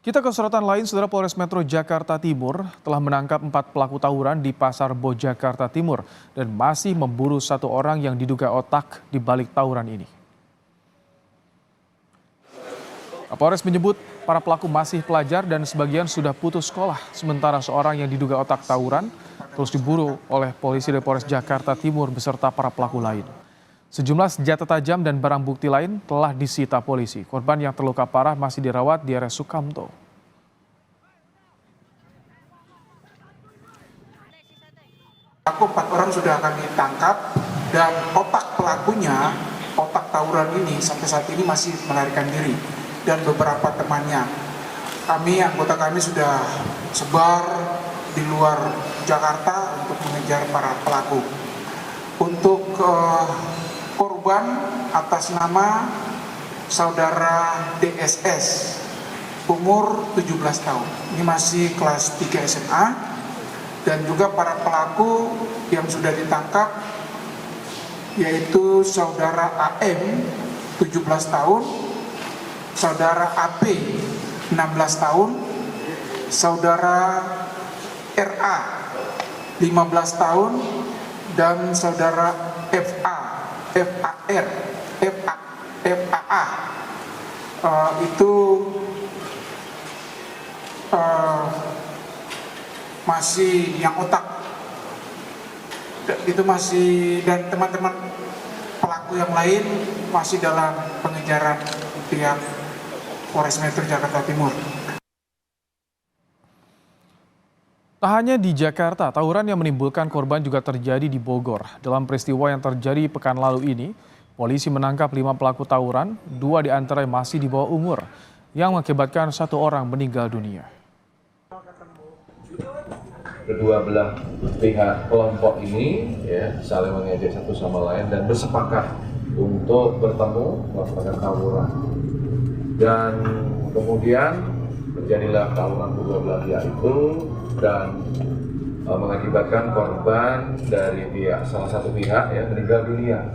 Kita ke sorotan lain, Saudara. Polres Metro Jakarta Timur telah menangkap 4 pelaku tawuran di Pasar Rebo Jakarta Timur dan masih memburu 1 orang yang diduga otak di balik tawuran ini. Kapolres menyebut para pelaku masih pelajar dan sebagian sudah putus sekolah, sementara seorang yang diduga otak tawuran terus diburu oleh polisi dari Polres Jakarta Timur beserta para pelaku lain. Sejumlah senjata tajam dan barang bukti lain telah disita polisi. Korban yang terluka parah masih dirawat di RS Sukamto. Pelaku 4 orang sudah kami tangkap dan otak pelakunya, otak tawuran ini sampai saat ini masih melarikan diri dan beberapa temannya. Anggota kami sudah sebar di luar Jakarta untuk mengejar para pelaku. Untuk korban atas nama saudara DSS, umur 17 tahun. Ini masih kelas 3 SMA. Dan juga para pelaku yang sudah ditangkap yaitu saudara AM 17 tahun, saudara AP 16 tahun, saudara RA 15 tahun, dan saudara FAA itu masih yang otak itu masih, dan teman-teman pelaku yang lain masih dalam pengejaran pihak Polres Metro Jakarta Timur. Tak hanya di Jakarta, tawuran yang menimbulkan korban juga terjadi di Bogor. Dalam peristiwa yang terjadi pekan lalu ini, polisi menangkap 5 pelaku tawuran, 2 diantaranya masih di bawah umur, yang mengakibatkan 1 orang meninggal dunia. Kedua belah pihak kelompok ini saling mengejek satu sama lain dan bersepakat untuk bertemu melakukan tawuran, dan kemudian terjadilah tawuran kedua belah pihak itu dan mengakibatkan korban dari salah satu pihak meninggal dunia,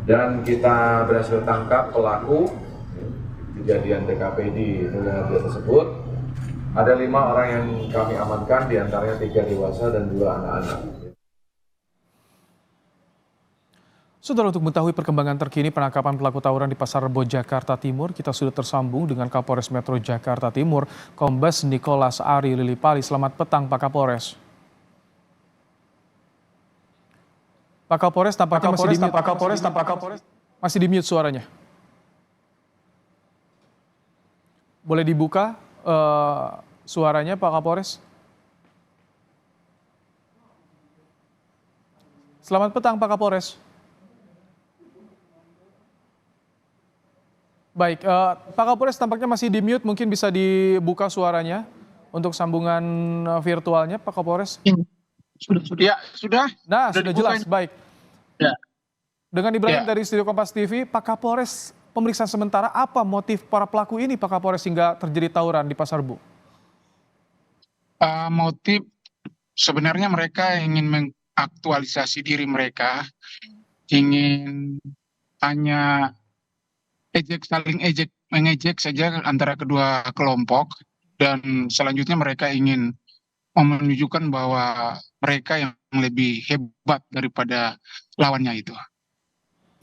dan kita berhasil tangkap pelaku kejadian TKP di Nurhadiah tersebut. Ada 5 orang yang kami amankan, diantaranya 3 dewasa dan 2 anak-anak. Saudara, untuk mengetahui perkembangan terkini penangkapan pelaku tawuran di Pasar Rebo Jakarta Timur, kita sudah tersambung dengan Kapolres Metro Jakarta Timur, Kombes Nicholas Ari Lilipali. Selamat petang, Pak Kapolres. Pak Kapolres tampaknya masih di mute suaranya. Boleh dibuka suaranya, Pak Kapolres? Selamat petang, Pak Kapolres. Baik, Pak Kapolres tampaknya masih di mute, mungkin bisa dibuka suaranya untuk sambungan virtualnya, Pak Kapolres. Sudah. Nah, sudah jelas, baik. Ya. Dengan Ibrahim dari Studio Kompas TV, Pak Kapolres, pemeriksaan sementara apa motif para pelaku ini, Pak Kapolres, hingga terjadi tawuran di Pasar Rebo? Motif sebenarnya mereka ingin mengaktualisasi diri mereka, ingin hanya saling mengejek saja antara kedua kelompok, dan selanjutnya mereka ingin menunjukkan bahwa mereka yang lebih hebat daripada lawannya itu.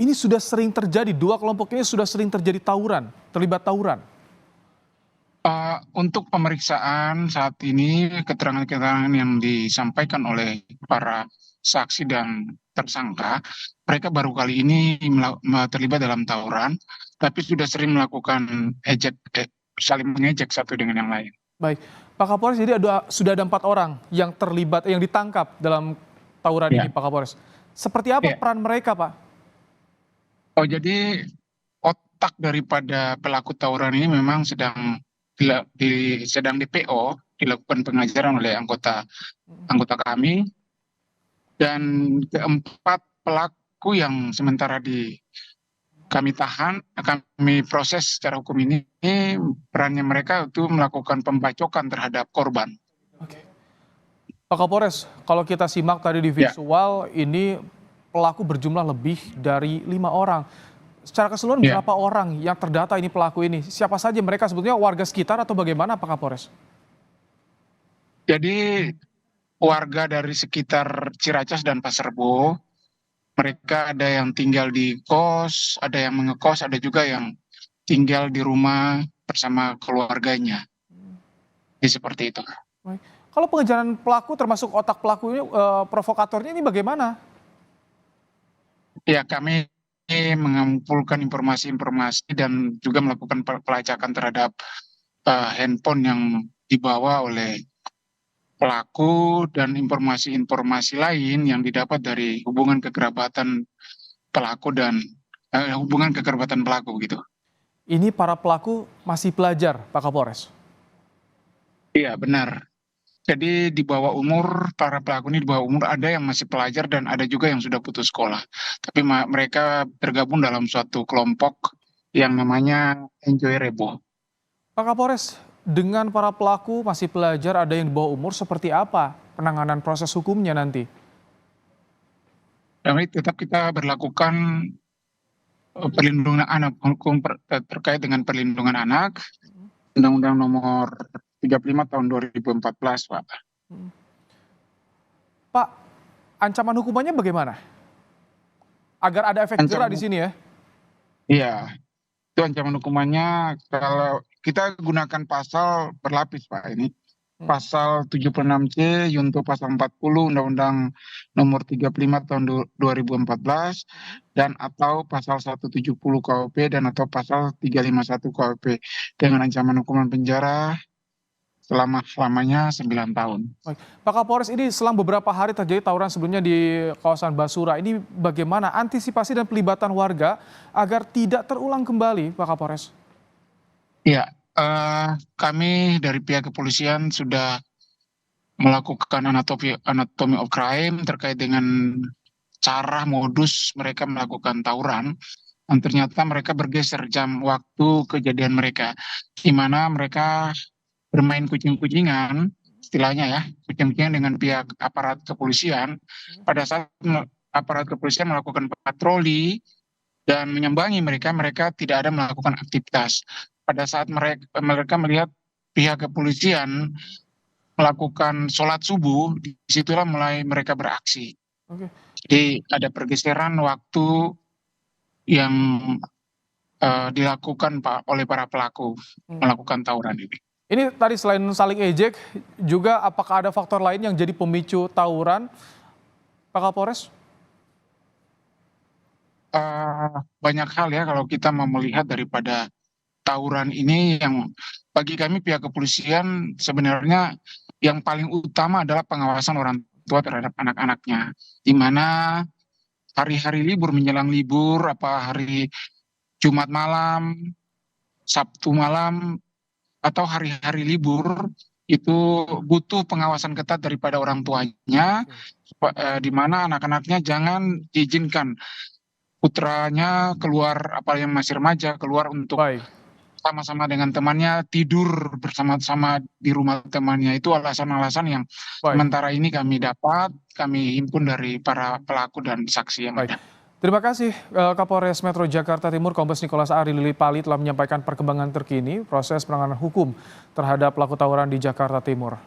Ini sudah sering terjadi, 2 kelompok ini sudah sering terjadi tawuran, terlibat tawuran. Untuk pemeriksaan saat ini, keterangan-keterangan yang disampaikan oleh para saksi dan tersangka, mereka baru kali ini terlibat dalam tawuran, tapi sudah sering melakukan saling mengejek satu dengan yang lain. Baik, Pak Kapolres, jadi sudah ada 4 orang yang terlibat, yang ditangkap dalam tawuran ini, Pak Kapolres. Seperti apa peran mereka, Pak? Jadi otak daripada pelaku tawuran ini memang sedang DPO, dilakukan pengajaran oleh anggota kami, dan keempat pelaku yang sementara kami proses secara hukum ini, perannya mereka itu melakukan pembacokan terhadap korban. Oke. Pak Kapolres, kalau kita simak tadi di visual, ini pelaku berjumlah lebih dari 5 orang. Secara keseluruhan Ya, berapa orang yang terdata ini pelaku ini? Siapa saja mereka, sebetulnya warga sekitar atau bagaimana Pak Kapolres? jadi warga dari sekitar Ciracas dan Pasar Rebo, mereka ada yang tinggal di kos, ada yang mengekos, ada juga yang tinggal di rumah bersama keluarganya. Jadi seperti itu. Baik. Kalau pengejaran pelaku termasuk otak pelaku ini, provokatornya ini bagaimana? Ya, kami mengumpulkan informasi-informasi dan juga melakukan pelacakan terhadap handphone yang dibawa oleh pelaku dan informasi-informasi lain yang didapat dari hubungan kekerabatan pelaku dan hubungan kekerabatan pelaku gitu. Ini para pelaku masih pelajar, Pak Kapolres. Iya, benar. Jadi di bawah umur, para pelaku ini di bawah umur ada yang masih pelajar dan ada juga yang sudah putus sekolah. Tapi mereka tergabung dalam suatu kelompok yang namanya Enjoy Rebo. Pak Kapolres, dengan para pelaku masih pelajar, ada yang di bawah umur, seperti apa penanganan proses hukumnya nanti? Kami tetap kita berlakukan perlindungan anak, hukum terkait dengan perlindungan anak, Undang-Undang Nomor 35 tahun 2014, Pak. Pak, ancaman hukumannya bagaimana? Agar ada efek jerah di sini ya. Iya, itu ancaman hukumannya kalau kita gunakan pasal berlapis, Pak. Ini pasal 76C Yunto pasal 40 Undang-Undang Nomor 35 tahun 2014 dan atau pasal 170 KUP dan atau pasal 351 KUP dengan ancaman hukuman penjara selama-lamanya 9 tahun. Baik. Pak Kapolres, ini selang beberapa hari terjadi tawuran sebelumnya di kawasan Basura. Ini bagaimana antisipasi dan pelibatan warga agar tidak terulang kembali, Pak Kapolres? Ya, kami dari pihak kepolisian sudah melakukan anatomi of crime terkait dengan cara modus mereka melakukan tawuran. Dan ternyata mereka bergeser jam waktu kejadian mereka, di mana mereka bermain kucing-kucingan, istilahnya ya, kucing-kucingan dengan pihak aparat kepolisian. Pada saat aparat kepolisian melakukan patroli dan menyambangi mereka, mereka tidak ada melakukan aktivitas. Pada saat mereka melihat pihak kepolisian melakukan sholat subuh, disitulah mulai mereka beraksi. Oke. Jadi ada pergeseran waktu yang dilakukan oleh para pelaku melakukan tawuran ini. Ini tadi selain saling ejek, juga apakah ada faktor lain yang jadi pemicu tawuran, Pak Kapolres? Banyak hal ya kalau kita mau melihat daripada tawuran ini, yang bagi kami pihak kepolisian sebenarnya yang paling utama adalah pengawasan orang tua terhadap anak-anaknya, di mana hari-hari libur menjelang libur, apa hari Jumat malam, Sabtu malam, atau hari-hari libur itu butuh pengawasan ketat daripada orang tuanya, di mana anak-anaknya jangan diizinkan putranya keluar, apalagi yang masih remaja, keluar untuk Baik. sama-sama dengan temannya, tidur bersama-sama di rumah temannya. Itu alasan-alasan yang Baik. sementara ini kami himpun dari para pelaku dan saksi yang Baik. ada. Terima kasih Kapolres Metro Jakarta Timur Kombes Nikolas Ari Lilipali telah menyampaikan perkembangan terkini proses penanganan hukum terhadap pelaku tawuran di Jakarta Timur.